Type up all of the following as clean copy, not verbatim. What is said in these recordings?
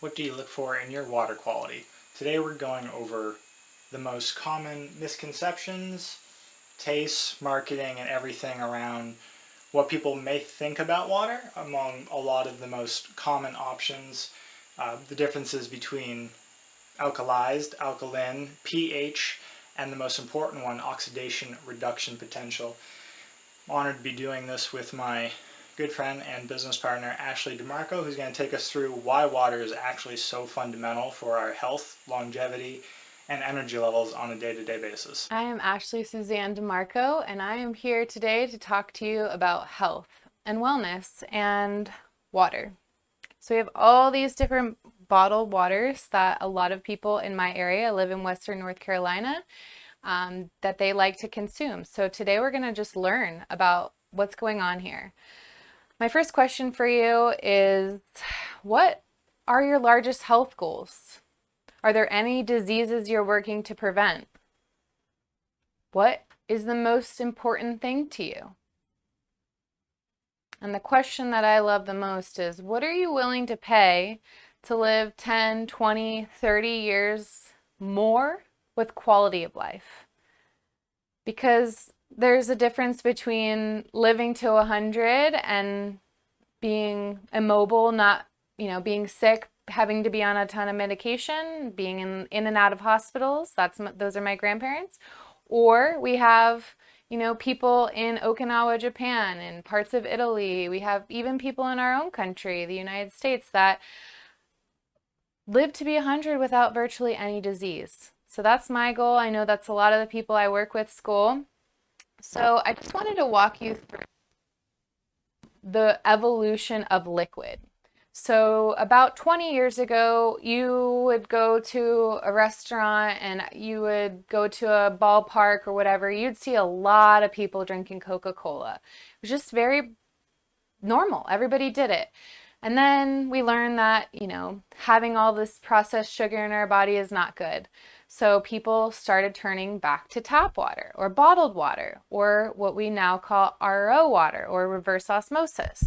What do you look for in your water quality? Today we're going over the most common misconceptions, tastes, marketing, and everything around what people may think about water among a lot of the most common options, the differences between alkalized, alkaline, pH, and the most important one, oxidation reduction potential. I'm honored to be doing this with my good friend and business partner Ashley DeMarco, who's going to take us through why water is actually so fundamental for our health, longevity, and energy levels on a day-to-day basis. I am Ashley Suzanne DeMarco, and I am here today to talk to you about health and wellness and water. So we have all these different bottled waters that a lot of people in my area, I live in Western North Carolina, that they like to consume. So today we're going to just learn about what's going on here. My first question for you is, what are your largest health goals? Are there any diseases you're working to prevent? What is the most important thing to you? And the question that I love the most is, what are you willing to pay to live 10, 20, 30 years more with quality of life? Because there's a difference between living to 100 and being immobile, not, being sick, having to be on a ton of medication, being in and out of hospitals. Those are my grandparents. Or we have, people in Okinawa, Japan, and parts of Italy. We have even people in our own country, the United States, that live to be 100 without virtually any disease. So that's my goal. I know that's a lot of the people I work with school. So I just wanted to walk you through the evolution of liquid. So about 20 years ago, you would go to a restaurant and you would go to a ballpark or whatever. You'd see a lot of people drinking Coca-Cola. It was just very normal. Everybody did it. And then we learned that, having all this processed sugar in our body is not good. So people started turning back to tap water or bottled water, or what we now call RO water or reverse osmosis.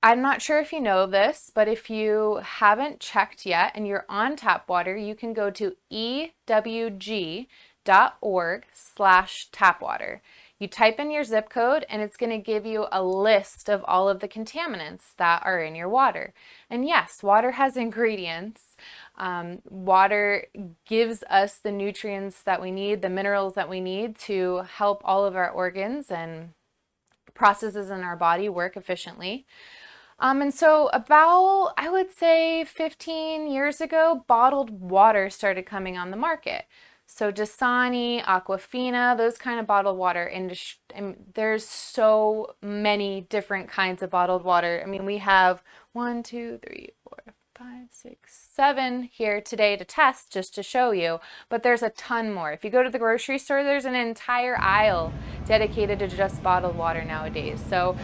I'm not sure if you know this, but if you haven't checked yet and you're on tap water, you can go to ewg.org/tapwater. You type in your zip code and it's going to give you a list of all of the contaminants that are in your water. And yes, water has ingredients. Water gives us the nutrients that we need, the minerals that we need to help all of our organs and processes in our body work efficiently. And so about, I would say 15 years ago, bottled water started coming on the market. So Dasani, Aquafina, those kind of bottled water industry. There's so many different kinds of bottled water. We have 1, 2, 3, 4, 5, 6, 7 here today to test just to show you, but there's a ton more. If you go to the grocery store, there's an entire aisle dedicated to just bottled water nowadays. So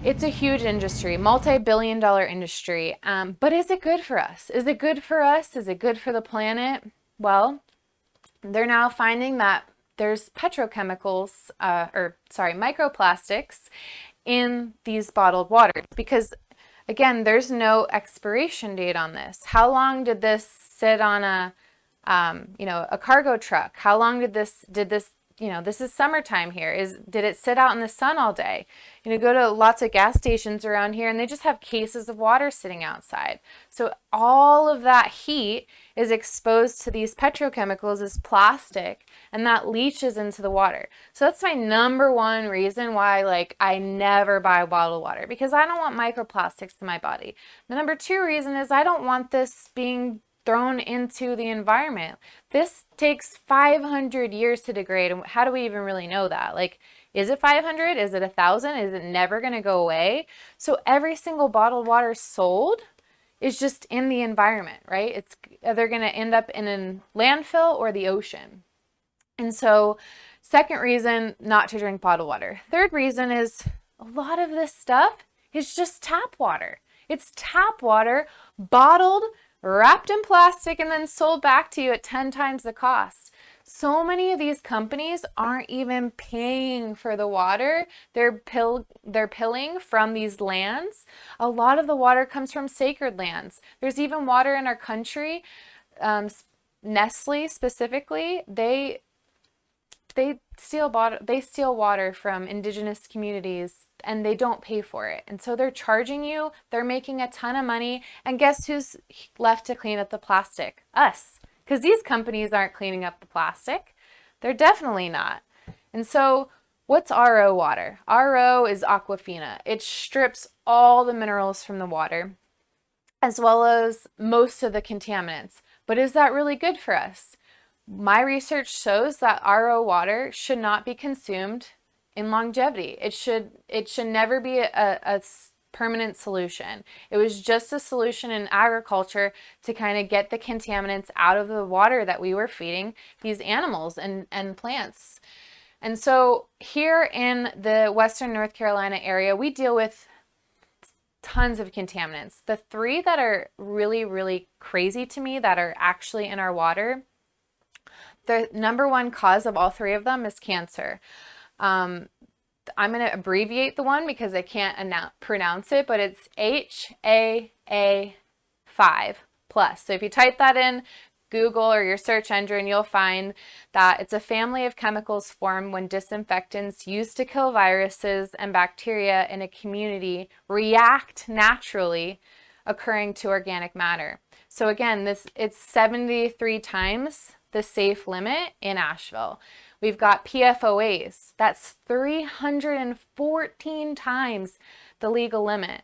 it's a huge industry, multi-billion-dollar industry. But is it good for us? Is it good for us? Is it good for the planet? Well, they're now finding that there's microplastics in these bottled waters because, again, there's no expiration date on this. How long did this sit on a cargo truck? How long did this, this is summertime here. Did it sit out in the sun all day? Go to lots of gas stations around here and they just have cases of water sitting outside. So all of that heat is exposed to these petrochemicals as plastic, and that leaches into the water. So that's my number one reason why I never buy bottled water, because I don't want microplastics in my body. The number two reason is I don't want this being thrown into the environment. This takes 500 years to degrade, and how do we even really know that? Is it 500? Is it 1,000? Is it never going to go away? So every single bottled water sold is just in the environment, right? It's either going to end up in a landfill or the ocean. And so, second reason not to drink bottled water. Third reason is a lot of this stuff is just tap water. It's tap water bottled, wrapped in plastic, and then sold back to you at 10 times the cost. So many of these companies aren't even paying for the water. They're pilling from these lands. A lot of the water comes from sacred lands. There's even water in our country. Um, Nestle specifically, they steal water from indigenous communities and they don't pay for it. And so they're charging you, they're making a ton of money, and guess who's left to clean up the plastic? Us. Because these companies aren't cleaning up the plastic. They're definitely not. And so what's RO water? RO is Aquafina. It strips all the minerals from the water as well as most of the contaminants. But is that really good for us? My research shows that RO water should not be consumed in longevity. It should never be a permanent solution. It was just a solution in agriculture to kind of get the contaminants out of the water that we were feeding these animals and plants. And so here in the Western North Carolina area, we deal with tons of contaminants. The three that are really, really crazy to me that are actually in our water, the number one cause of all three of them is cancer. I'm going to abbreviate the one because I can't pronounce it, but it's HAA5 plus. So if you type that in Google or your search engine, you'll find that it's a family of chemicals formed when disinfectants used to kill viruses and bacteria in a community react naturally, occurring to organic matter. So again, it's 73 times the safe limit in Asheville. We've got PFOAs. That's 314 times the legal limit.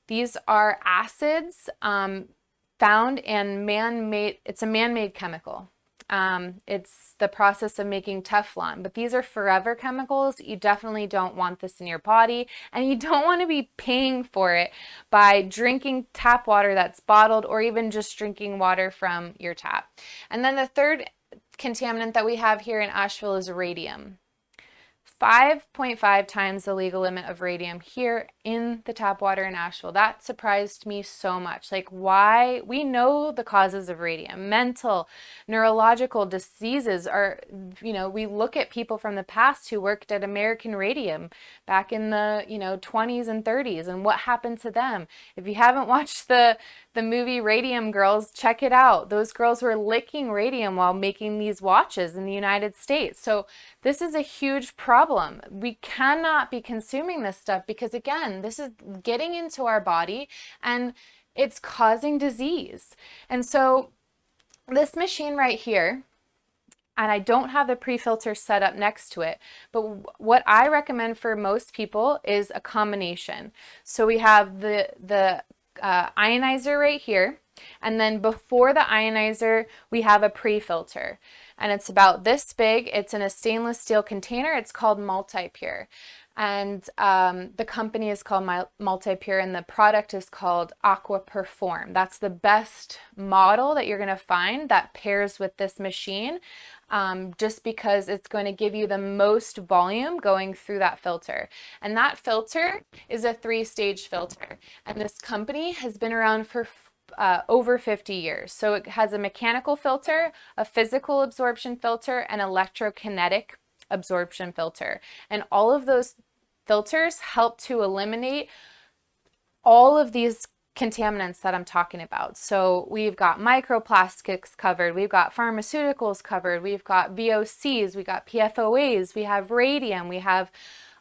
These are acids found in man-made, it's a man-made chemical. It's the process of making Teflon, but these are forever chemicals. You definitely don't want this in your body, and you don't want to be paying for it by drinking tap water that's bottled or even just drinking water from your tap. And then the third contaminant that we have here in Asheville is radium. 5.5 times the legal limit of radium here in the tap water in Asheville. That surprised me so much. Like, why? We know the causes of radium. Mental, neurological diseases are, we look at people from the past who worked at American Radium back in the, 20s and 30s, and what happened to them. If you haven't watched the movie Radium Girls, check it out. Those girls were licking radium while making these watches in the United States. So this is a huge problem. We cannot be consuming this stuff because, again, this is getting into our body and it's causing disease. And so this machine right here, and I don't have the pre-filter set up next to it, but what I recommend for most people is a combination. So we have the ionizer right here, and then before the ionizer we have a pre-filter, and it's about this big. It's in a stainless steel container. It's called MultiPure, and the company is called MultiPure, and the product is called Aqua Perform. That's the best model that you're going to find that pairs with this machine, just because it's going to give you the most volume going through that filter. And that filter is a 3-stage filter. And this company has been around for over 50 years. So it has a mechanical filter, a physical absorption filter, and electrokinetic absorption filter. And all of those filters help to eliminate all of these contaminants that I'm talking about. So we've got microplastics covered, we've got pharmaceuticals covered, we've got VOCs, we got PFOAs, we have radium, we have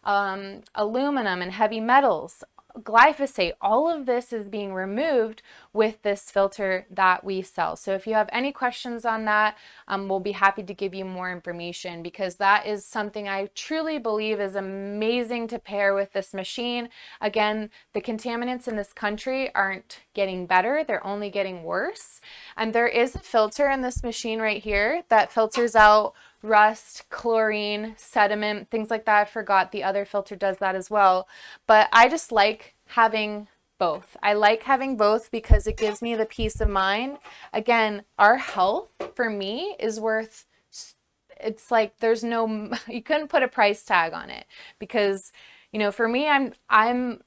aluminum and heavy metals, glyphosate. All of this is being removed with this filter that we sell. So if you have any questions on that, we'll be happy to give you more information, because that is something I truly believe is amazing to pair with this machine. Again, the contaminants in this country aren't getting better, they're only getting worse. And there is a filter in this machine right here that filters out rust, chlorine, sediment, things like that. I forgot the other filter does that as well. But I just like having both. I like having both because it gives me the peace of mind. Again, our health for me is worth, it's like there's no, you couldn't put a price tag on it, because, for me, I'm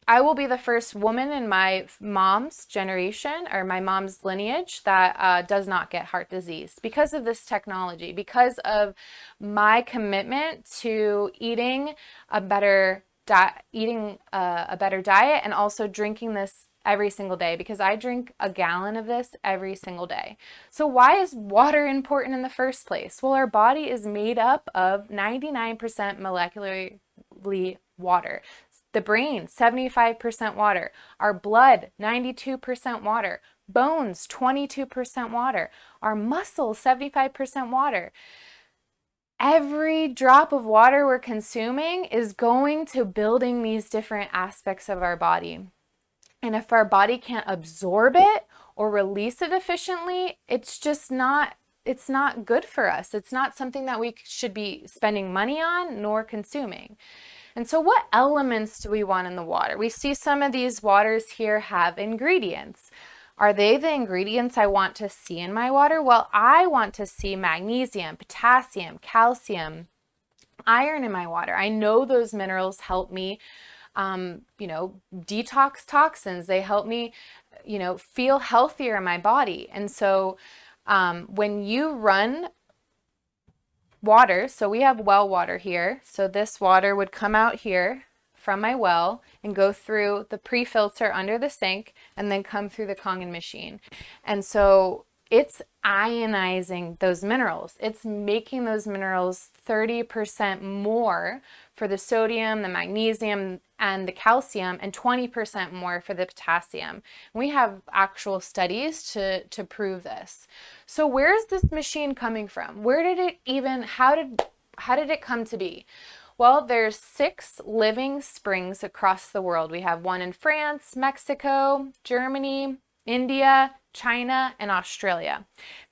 I will be the first woman in my mom's generation or my mom's lineage that does not get heart disease because of this technology, because of my commitment to eating a better a better diet, and also drinking this every single day, because I drink a gallon of this every single day. So why is water important in the first place? Well, our body is made up of 99% molecularly water. The brain, 75% water. Our blood, 92% water. Bones, 22% water. Our muscles, 75% water. Every drop of water we're consuming is going to building these different aspects of our body. And if our body can't absorb it or release it efficiently, it's not good for us. It's not something that we should be spending money on nor consuming. And so what elements do we want in the water? We see some of these waters here have ingredients. Are they the ingredients I want to see in my water? Well, I want to see magnesium, potassium, calcium, iron in my water. I know those minerals help me, detox toxins. They help me, feel healthier in my body. And so when you run water, so we have well water here. So this water would come out here from my well and go through the pre-filter under the sink and then come through the Kangen machine. And so it's ionizing those minerals. It's making those minerals 30% more for the sodium, the magnesium, and the calcium, and 20% more for the potassium. We have actual studies to prove this. So where is this machine coming from? Where did it even, how did it come to be? Well, there's 6 living springs across the world. We have one in France, Mexico, Germany, India, China, and Australia.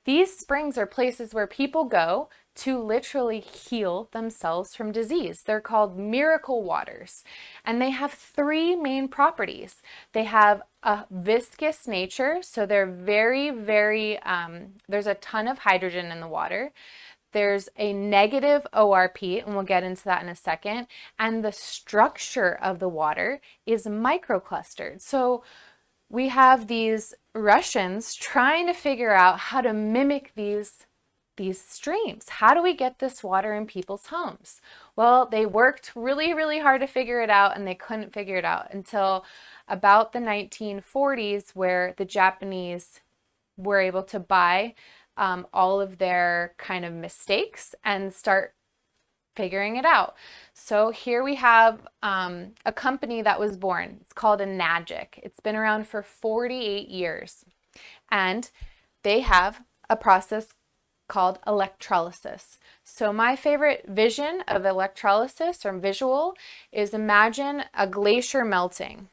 These springs are places where people go to literally heal themselves from disease. They're called miracle waters, and they have 3 main properties. They have a viscous nature, so they're very, very, there's a ton of hydrogen in the water. There's a negative ORP, and we'll get into that in a second. And the structure of the water is microclustered. So we have these Russians trying to figure out how to mimic these streams. How do we get this water in people's homes? Well, they worked really, really hard to figure it out, and they couldn't figure it out until about the 1940s, where the Japanese were able to buy all of their kind of mistakes and start figuring it out. So here we have a company that was born. It's called Enagic. It's been around for 48 years, and they have a process called electrolysis. So my favorite vision of electrolysis, or visual, is imagine a glacier melting.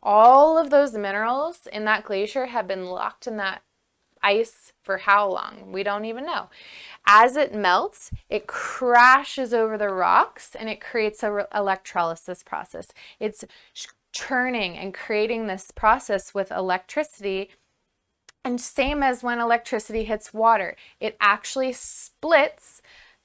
All of those minerals in that glacier have been locked in that ice for how long? We don't even know. As it melts, it crashes over the rocks and it creates a electrolysis process. It's churning and creating this process with electricity. And same as when electricity hits water, it actually splits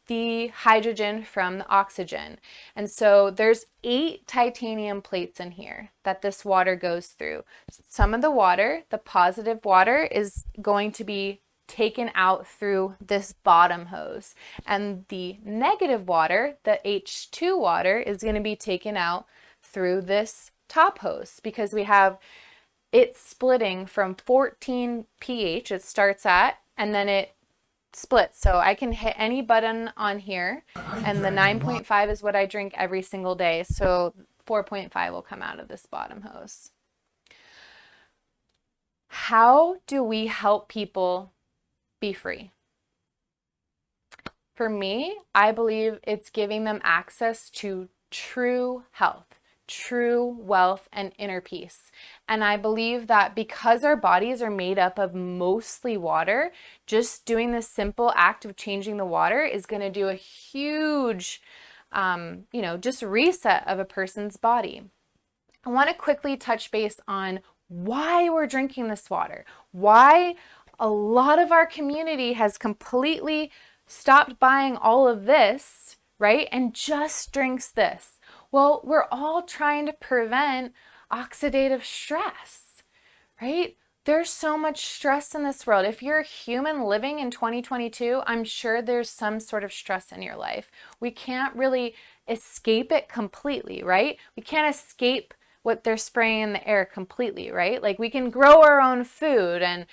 the hydrogen from the oxygen. And so there's 8 titanium plates in here that this water goes through. Some of the water, the positive water, is going to be taken out through this bottom hose. And the negative water, the H2 water, is going to be taken out through this top hose, because we have it splitting from 14 pH, it starts at, and then it splits. So I can hit any button on here, and the 9.5 is what I drink every single day. So 4.5 will come out of this bottom hose. How do we help people be free? For me, I believe it's giving them access to true health, true wealth, and inner peace. And I believe that because our bodies are made up of mostly water, just doing this simple act of changing the water is going to do a huge, just reset of a person's body. I want to quickly touch base on why we're drinking this water, why a lot of our community has completely stopped buying all of this, right, and just drinks this. Well, we're all trying to prevent Oxidative stress, right? There's so much stress in this world. If you're a human living in 2022, I'm sure there's some sort of stress in your life. We can't really escape it completely, right? We can't escape what they're spraying in the air completely, right? Like we can grow our own food and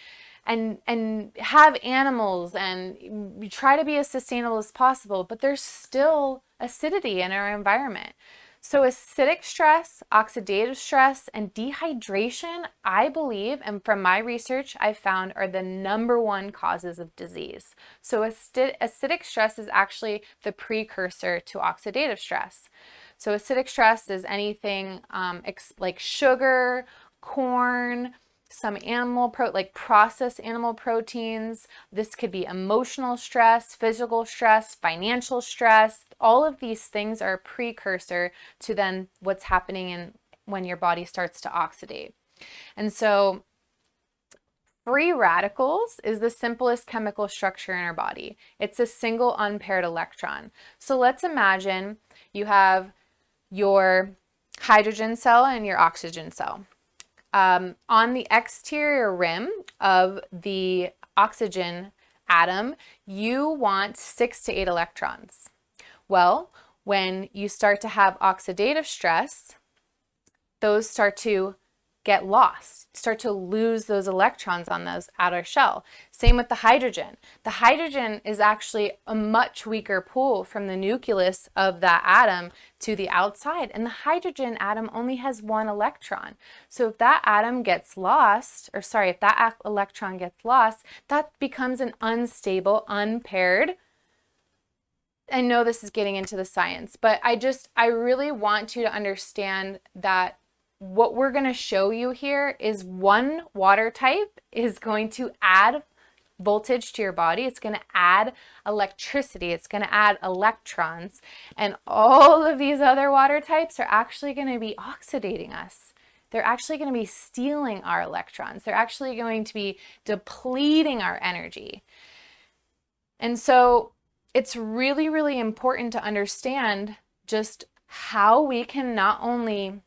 have animals and we try to be as sustainable as possible, but there's still acidity in our environment. So acidic stress, oxidative stress, and dehydration, I believe, and from my research, I found are the #1 causes of disease. So acidic stress is actually the precursor to oxidative stress. So acidic stress is anything like sugar, corn, some like processed animal proteins. This could be emotional stress, physical stress, financial stress. All of these things are a precursor to then what's happening when your body starts to oxidate. And so free radicals is the simplest chemical structure in our body. It's a single unpaired electron. So let's imagine you have your hydrogen cell and your oxygen cell. On the exterior rim of the oxygen atom, you want 6 to 8 electrons. Well, when you start to have oxidative stress, those start to get lost, start to lose those electrons on those outer shell. Same with the hydrogen. The hydrogen is actually a much weaker pull from the nucleus of that atom to the outside, and the hydrogen atom only has 1 electron. So if that atom gets lost, if that electron gets lost, that becomes an unstable, unpaired. I know this is getting into the science, but I really want you to understand that what we're going to show you here is one water type is going to add voltage to your body. It's going to add electricity. It's going to add electrons. And all of these other water types are actually going to be oxidating us. They're actually going to be stealing our electrons. They're actually going to be depleting our energy. And so it's really, really important to understand just how we can not only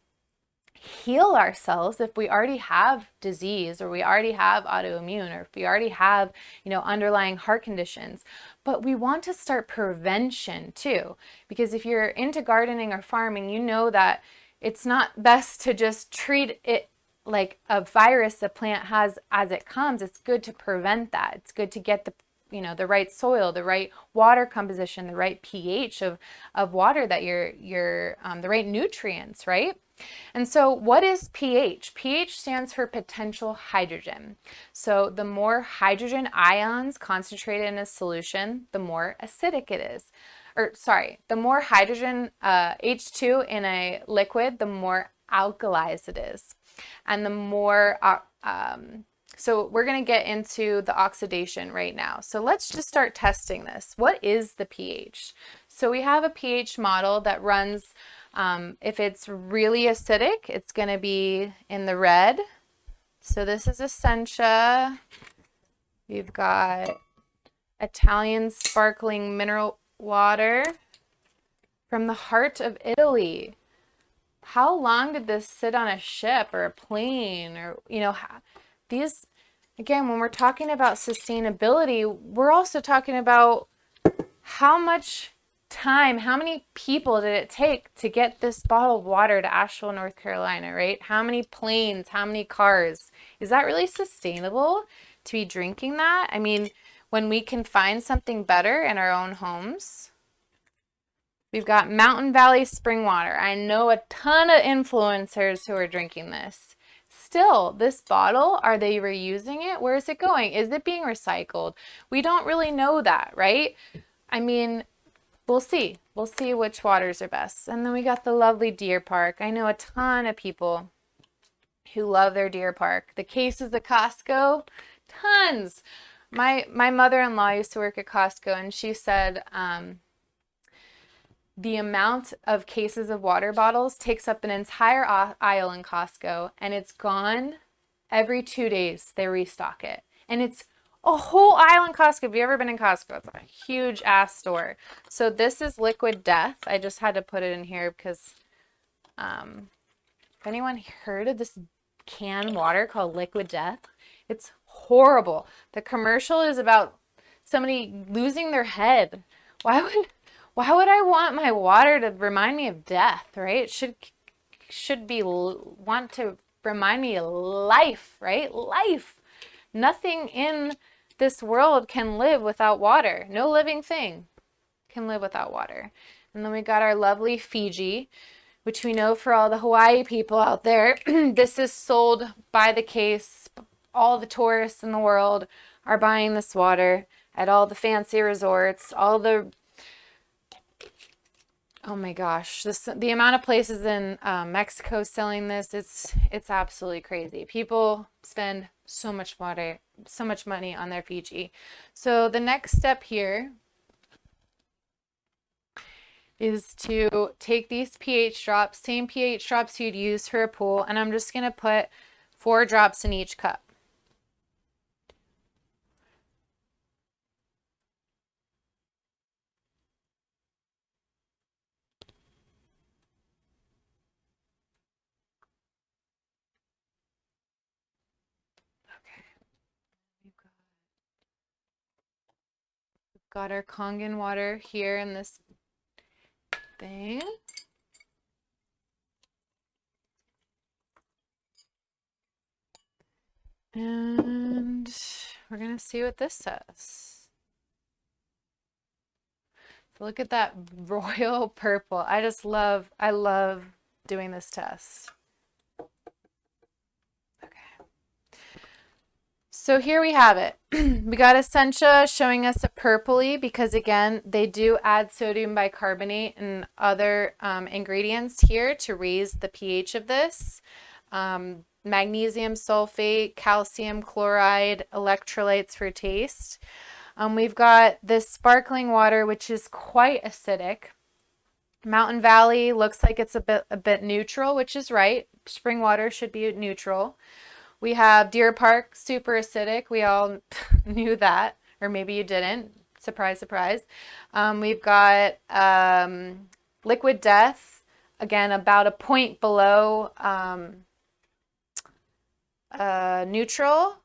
heal ourselves if we already have disease or we already have autoimmune or if we already have, underlying heart conditions, but we want to start prevention too. Because if you're into gardening or farming, you know that it's not best to just treat it like a virus the plant has as it comes. It's good to prevent that. It's good to get the right soil, the right water composition, the right pH of water that the right nutrients, right? And so what is pH? pH stands for potential hydrogen. So the more hydrogen ions concentrated in a solution, the more acidic it is. The more hydrogen H2 in a liquid, the more alkalized it is. And the more, so we're going to get into the oxidation right now. So let's just start testing this. What is the pH? So we have a pH model that runs, if it's really acidic, it's going to be in the red. So this is Essentia. We've got Italian sparkling mineral water from the heart of Italy. How long did this sit on a ship or a plane or, these, again, when we're talking about sustainability, we're also talking about how much time, how many people did it take to get this bottle of water to Asheville, North Carolina, right? How many planes, how many cars? Is that really sustainable to be drinking that? I mean, when we can find something better in our own homes. We've got Mountain Valley spring water. I know a ton of influencers who are drinking this. Still, this bottle, are they reusing it? Where is it going? Is it being recycled? We don't really know that, right? I mean, we'll see. We'll see which waters are best. And then we got the lovely Deer Park. I know a ton of people who love their Deer Park. The cases at Costco, tons. My mother-in-law used to work at Costco, and she said the amount of cases of water bottles takes up an entire aisle in Costco, and it's gone every 2 days. They restock it. And it's a whole aisle in Costco. Have you ever been in Costco? It's a huge ass store. So this is Liquid Death. I just had to put it in here because Have anyone heard of this canned water called Liquid Death? It's horrible. The commercial is about somebody losing their head. Why would I want my water to remind me of death, right? It should be want to remind me of life, right? Life. Nothing in this world can live without water. No living thing can live without water. And then we got our lovely Fiji, which we know for all the Hawaii people out there, this is sold by the case. All the tourists in the world are buying this water at all the fancy resorts, oh my gosh, the amount of places in Mexico selling this, it's absolutely crazy. People spend so much money on their Fiji. So the next step here is to take these pH drops, same pH drops you'd use for a pool, and I'm just going to put 4 drops in each cup. Okay. We've got our Kangen water here in this thing. And we're going to see what this says. So look at that royal purple. I love doing this test. Okay. So here we have it. We got Essentia showing us a purpley because again, they do add sodium bicarbonate and other ingredients here to raise the pH of this. Magnesium sulfate, calcium chloride, electrolytes for taste. We've got this sparkling water, which is quite acidic. Mountain Valley looks like it's a bit neutral, which is right. Spring water should be neutral. We have Deer Park, super acidic. We all knew that, or maybe you didn't. Surprise, surprise. We've got Liquid Death, again, about a point below neutral.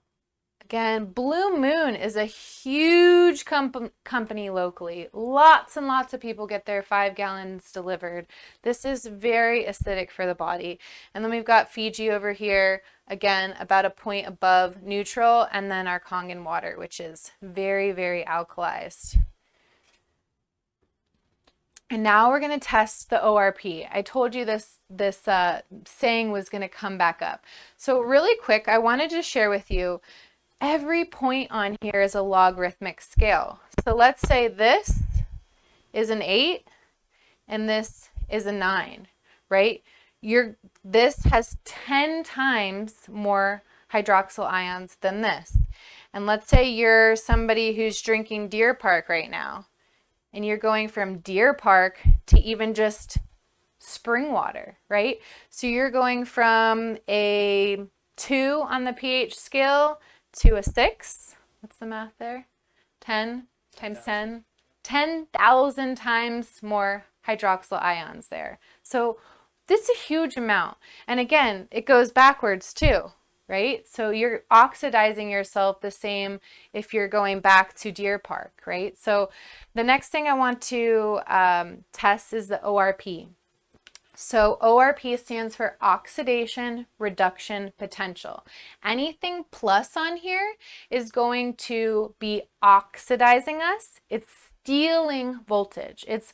Again, Blue Moon is a huge company locally. Lots and lots of people get their 5 gallons delivered. This is very acidic for the body. And then we've got Fiji over here, again, about a point above neutral, and then our Kangen water, which is very, very alkalized. And now we're going to test the ORP. I told you this saying was going to come back up. So really quick, I wanted to share with you, every point on here is a logarithmic scale. So let's say this is an 8 and this is a 9, right? This has 10 times more hydroxyl ions than this. And let's say you're somebody who's drinking Deer Park right now, and you're going from Deer Park to even just spring water, right? So you're going from a 2 on the pH scale to a 6. What's the math there? 10 times 10. 10,000 times more hydroxyl ions there. So this is a huge amount. And again, it goes backwards too, right? So you're oxidizing yourself the same if you're going back to Deer Park, right? So the next thing I want to test is the ORP. So ORP stands for Oxidation Reduction Potential. Anything plus on here is going to be oxidizing us. It's stealing voltage. It's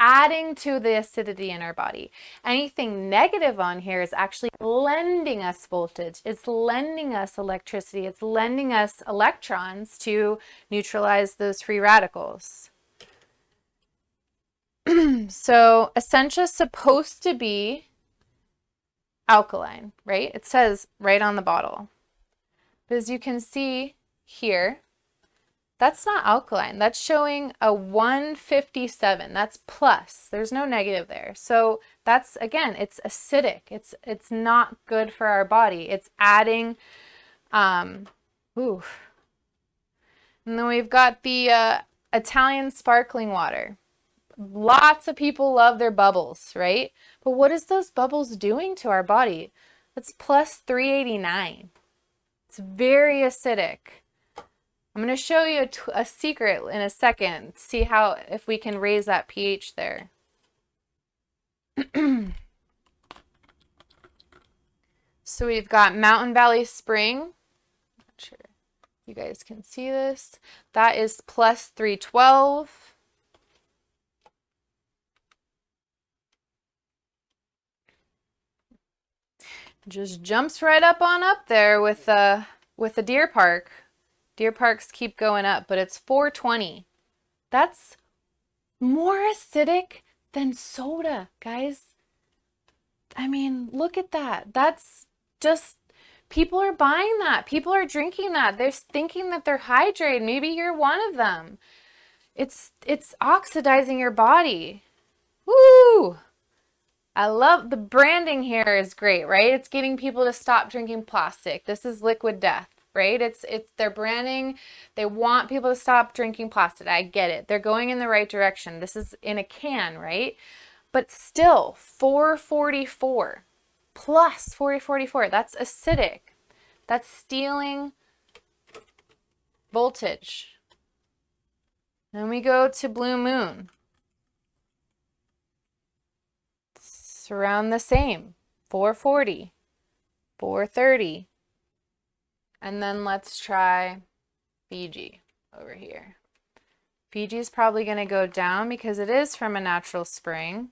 adding to the acidity in our body. Anything negative on here is actually lending us voltage. It's lending us electricity. It's lending us electrons to neutralize those free radicals. So Essentia is supposed to be alkaline, right? It says right on the bottle. But as you can see here, that's not alkaline. That's showing a 157. That's plus. There's no negative there. So that's, again, it's acidic. It's not good for our body. It's adding, And then we've got the Italian sparkling water. Lots of people love their bubbles, right? But what is those bubbles doing to our body? That's plus 389. It's very acidic. I'm going to show you a secret in a second. See how, if we can raise that pH there. So we've got Mountain Valley Spring. Not sure if you guys can see this. That is plus 312. Just jumps right up on up there with the Deer Park. Deer Parks keep going up, but it's 420. That's more acidic than soda, guys. I mean, look at that. That's just, people are buying that. People are drinking that. They're thinking that they're hydrated. Maybe you're one of them. It's oxidizing your body. Woo! I love the branding here is great, right? It's getting people to stop drinking plastic. This is liquid death, right? It's their branding. They want people to stop drinking plastic. I get it. They're going in the right direction. This is in a can, right? But still 444 plus 444. That's acidic. That's stealing voltage. Then we go to Blue Moon. Around the same, 440, 430. And then let's try Fiji over here. Fiji is probably going to go down because it is from a natural spring,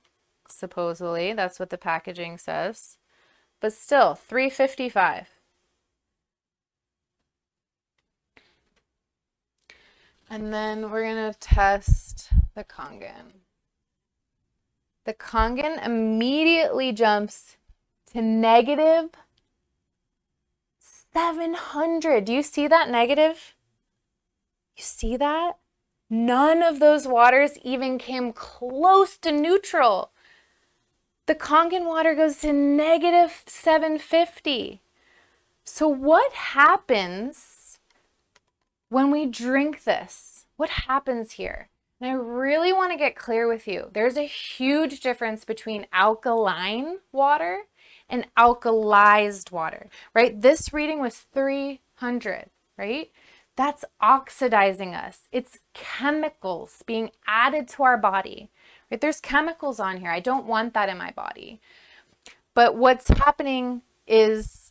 supposedly. That's what the packaging says. But still, 355. And then we're going to test the Kangen. The Kangen immediately jumps to negative 700. Do you see that negative? You see that? None of those waters even came close to neutral. The Kangen water goes to negative 750. So what happens when we drink this? What happens here? And I really want to get clear with you. There's a huge difference between alkaline water and alkalized water, right? This reading was 300, right? That's oxidizing us. It's chemicals being added to our body, right? There's chemicals on here. I don't want that in my body. But what's happening is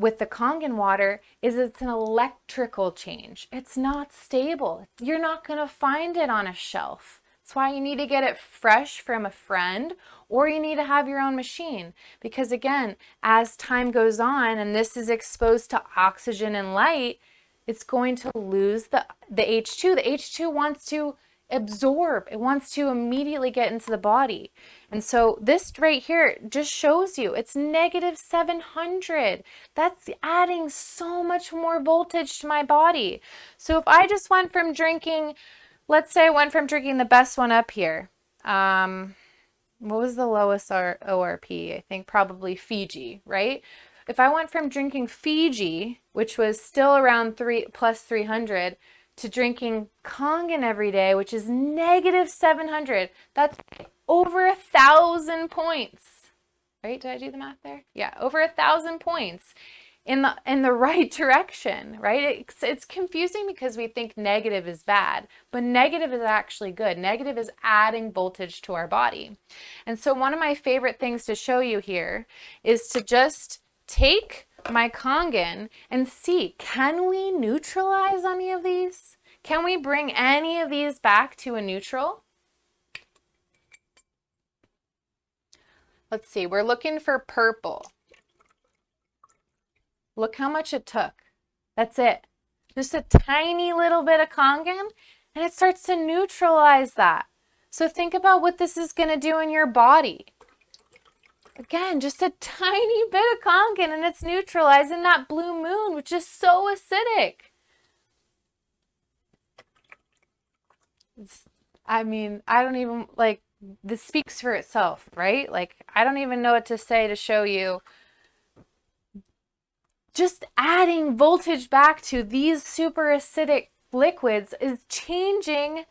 with the Kangen water is it's an electrical change. It's not stable. You're not going to find it on a shelf. That's why you need to get it fresh from a friend, or you need to have your own machine. Because again, as time goes on and this is exposed to oxygen and light, it's going to lose the H2. The H2 wants to absorb. It wants to immediately get into the body. And so this right here just shows you it's negative 700. That's adding so much more voltage to my body. So if I just went from drinking, let's say I went from drinking the best one up here. What was the lowest ORP? I think probably Fiji, right? If I went from drinking Fiji, which was still around plus 300, to drinking Kangen every day, which is negative 700. That's over 1,000 points, right? Did I do the math there? Yeah, over 1,000 points in the right direction, right? It's confusing because we think negative is bad, but negative is actually good. Negative is adding voltage to our body. And so one of my favorite things to show you here is to just take my Kangen and see, can we neutralize any of these? Can we bring any of these back to a neutral? Let's see, we're looking for purple. Look how much it took. That's it. Just a tiny little bit of Kangen, and it starts to neutralize that. So think about what this is going to do in your body. Again, just a tiny bit of Kangen, and it's neutralizing that Blue Moon, which is so acidic. I mean, I don't even, like, this speaks for itself, right? Like, I don't even know what to say to show you. Just adding voltage back to these super acidic liquids is changing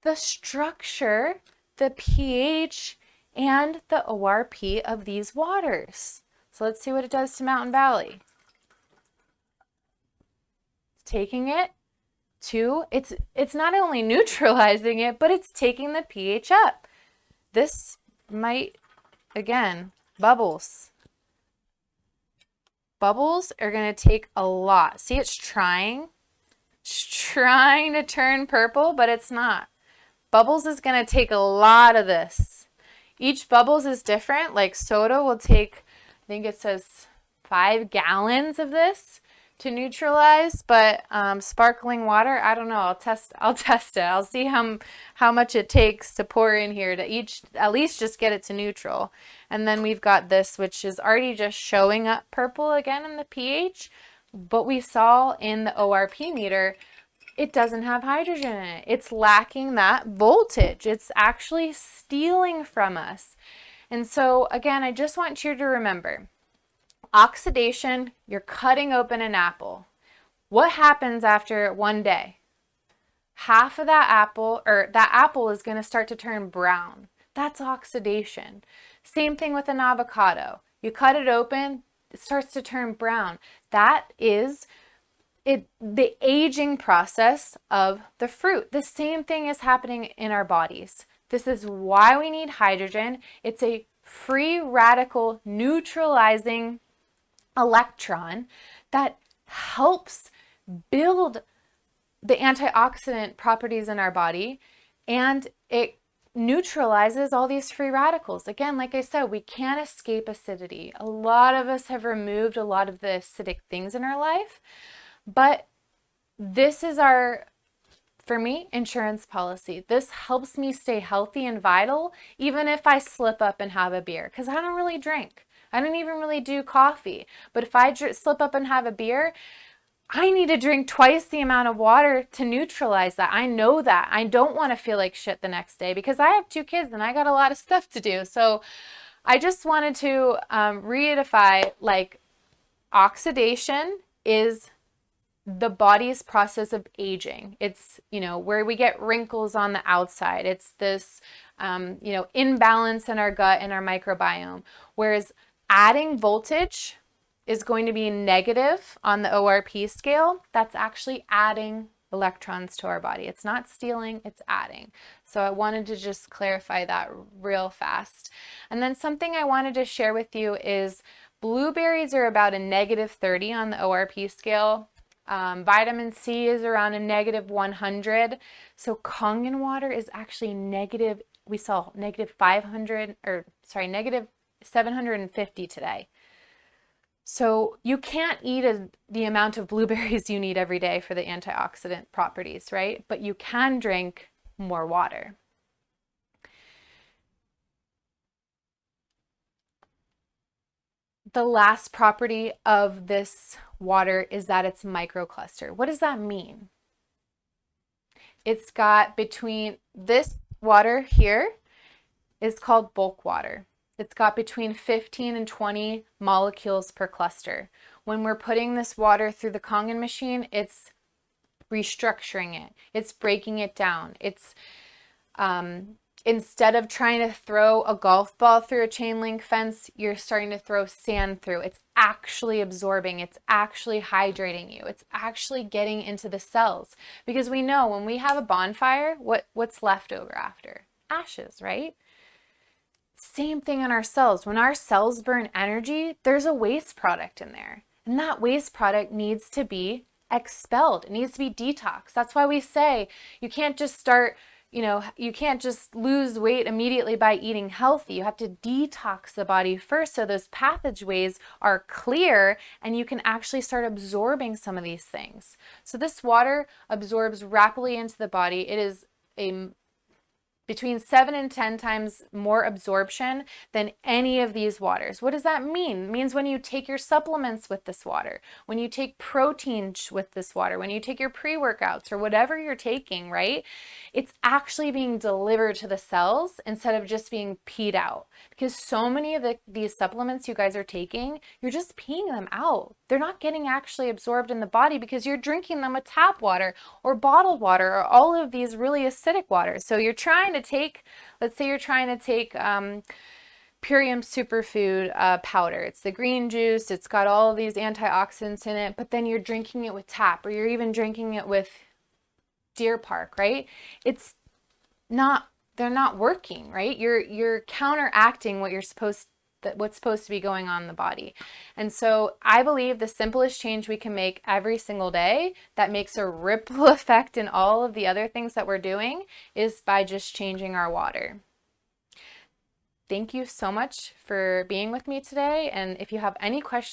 the structure, the pH, and the ORP of these waters. So let's see what it does to Mountain Valley. It's taking it to, it's not only neutralizing it, but it's taking the pH up. This might, again, bubbles. Bubbles are going to take a lot. See, it's trying to turn purple, but it's not. Bubbles is going to take a lot of this. Each bubbles is different. Like soda will take, I think it says 5 gallons of this to neutralize, but sparkling water, I don't know. I'll test it. I'll see how much it takes to pour in here to at least just get it to neutral. And then we've got this, which is already just showing up purple again in the pH, but we saw in the ORP meter, it doesn't have hydrogen in it. It's lacking that voltage. It's actually stealing from us. And so again, I just want you to remember, oxidation, you're cutting open an apple. What happens after one day? Half of that apple is going to start to turn brown. That's oxidation. Same thing with an avocado. You cut it open, it starts to turn brown. That is the aging process of the fruit. The same thing is happening in our bodies. This is why we need hydrogen. It's a free radical neutralizing electron that helps build the antioxidant properties in our body, and it neutralizes all these free radicals. Again, like I said, we can't escape acidity. A lot of us have removed a lot of the acidic things in our life, but this is our, for me, insurance policy. This helps me stay healthy and vital, even if I slip up and have a beer, because I don't really drink. I don't even really do coffee. But if I slip up and have a beer, I need to drink twice the amount of water to neutralize that. I know that. I don't want to feel like shit the next day because I have 2 kids and I got a lot of stuff to do. So I just wanted to reiterate, like, oxidation is the body's process of aging. It's, where we get wrinkles on the outside. It's this, imbalance in our gut and our microbiome. Whereas adding voltage is going to be negative on the ORP scale. That's actually adding electrons to our body. It's not stealing, it's adding. So I wanted to just clarify that real fast. And then something I wanted to share with you is blueberries are about a -30 on the ORP scale. Vitamin C is around a -100. So Kangen water is actually negative. We saw -750 today. So you can't eat the amount of blueberries you need every day for the antioxidant properties, right? But you can drink more water. The last property of this water is that it's microcluster. What does that mean? It's got between this water here is called bulk water. It's got between 15 and 20 molecules per cluster. When we're putting this water through the Kangen machine, it's restructuring it. It's breaking it down. It's instead of trying to throw a golf ball through a chain link fence, you're starting to throw sand through. It's actually absorbing. It's actually hydrating you. It's actually getting into the cells. Because we know when we have a bonfire, what's left over after? Ashes, right? Same thing in our cells. When our cells burn energy, there's a waste product in there. And that waste product needs to be expelled. It needs to be detoxed. That's why we say you can't just start, you can't just lose weight immediately by eating healthy. You have to detox the body first so those passageways are clear and you can actually start absorbing some of these things. So this water absorbs rapidly into the body. It is a between 7 and 10 times more absorption than any of these waters. What does that mean? It means when you take your supplements with this water, when you take protein with this water, when you take your pre-workouts or whatever you're taking, right? It's actually being delivered to the cells instead of just being peed out. Because so many of these supplements you guys are taking, you're just peeing them out. They're not getting actually absorbed in the body because you're drinking them with tap water or bottled water or all of these really acidic waters. So you're trying to take, let's say you're trying to take Purium Superfood powder. It's the green juice. It's got all of these antioxidants in it, but then you're drinking it with tap, or you're even drinking it with Deer Park, right? It's not, they're not working, right? You're counteracting what what's supposed to be going on in the body. And so I believe the simplest change we can make every single day that makes a ripple effect in all of the other things that we're doing is by just changing our water. Thank you so much for being with me today. And if you have any questions,